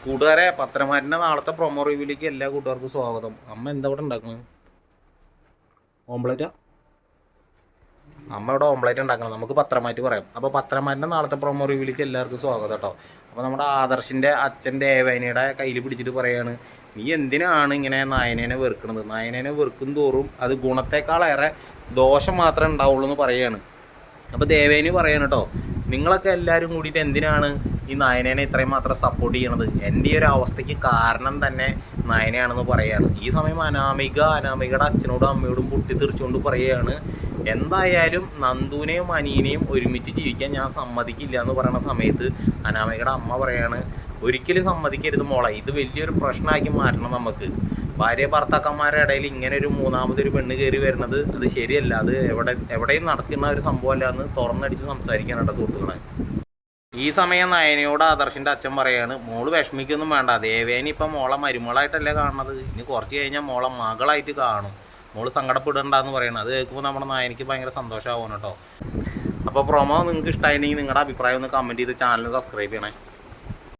കൂട്ടുകാരെ, പത്രമാറ്റിൻ്റെ നാളത്തെ പ്രൊമോ റിവ്യൂലേക്ക് എല്ലാ കൂട്ടുകാർക്കും സ്വാഗതം. അമ്മ എന്താ ഇവിടെ ഉണ്ടാക്കുന്നത്? ഓംപ്ലേറ്റാ? അമ്മ ഇവിടെ ഓംപ്ലേറ്റ് ഉണ്ടാക്കണം. നമുക്ക് പത്രമാറ്റ് പറയാം. അപ്പോൾ പത്രമാറ്റിൻ്റെ നാളത്തെ പ്രൊമോ റിവ്യൂലേക്ക് എല്ലാവർക്കും സ്വാഗതം കേട്ടോ. അപ്പോൾ നമ്മുടെ ആദർശിൻ്റെ അച്ഛൻ ദേവേനയുടെ കയ്യിൽ പിടിച്ചിട്ട് പറയാണ്, നീ എന്തിനാണ് ഇങ്ങനെ നയനേനെ വെറുക്കുന്നത്? നയനേനെ വെറുക്കും തോറും അത് ഗുണത്തേക്കാളേറെ ദോഷം മാത്രമേ ഉണ്ടാവുള്ളൂ എന്ന് പറയുകയാണ്. അപ്പോൾ ദേവേനി പറയാണ് കേട്ടോ, നിങ്ങളൊക്കെ എല്ലാവരും കൂടിയിട്ട് എന്തിനാണ് ഈ നയനേനെ ഇത്രയും മാത്രം സപ്പോർട്ട് ചെയ്യണത്? എൻ്റെ ഈ ഒരു അവസ്ഥയ്ക്ക് കാരണം തന്നെ നയനയാണെന്ന് പറയുകയാണ്. ഈ സമയം അനാമികയുടെ അച്ഛനോടും അമ്മയോടും പൊട്ടിത്തെറിച്ചുകൊണ്ട് പറയുകയാണ്, എന്തായാലും നന്ദുവിനെയും അനീനെയും ഒരുമിച്ച് ജീവിക്കാൻ ഞാൻ സമ്മതിക്കില്ല എന്ന് പറയുന്ന സമയത്ത് അനാമികയുടെ അമ്മ പറയാണ്, ഒരിക്കലും സമ്മതിക്കരുത് മോളെ, ഇത് വലിയൊരു പ്രശ്നമാക്കി മാറ്റണം. നമുക്ക് ഭാര്യ ഭർത്താക്കന്മാരുടെ ഇടയിൽ ഇങ്ങനെ ഒരു മൂന്നാമതൊരു പെണ്ണ് കയറി വരുന്നത് അത് ശരിയല്ല, അത് എവിടെയും നടക്കുന്ന ഒരു സംഭവമല്ല എന്ന് തുറന്നടിച്ച് സംസാരിക്കാനായിട്ട് സുഹൃത്തുക്കളെ. ഈ സമയം നയനയോട് ആദർശിൻ്റെ അച്ഛൻ പറയാണ്, മോള് വിഷമിക്കൊന്നും വേണ്ട, ദേവേനി ഇപ്പം മോളെ മരുമകളായിട്ടല്ലേ കാണുന്നത്, ഇനി കുറച്ച് കഴിഞ്ഞാൽ മോളെ മകളായിട്ട് കാണും, മോള് സങ്കടപ്പെടണ്ടെന്ന് പറയണം. അത് കേൾക്കുമ്പോൾ നമ്മുടെ നയനിക്ക് ഭയങ്കര സന്തോഷമാവും കേട്ടോ. അപ്പോൾ പ്രൊമോ നിങ്ങൾക്ക് ഇഷ്ടമായിട്ടുണ്ടെങ്കിൽ നിങ്ങളുടെ അഭിപ്രായം ഒന്ന് കമൻറ്റ് ചെയ്ത് ചാനൽ സബ്സ്ക്രൈബ് ചെയ്യണേ.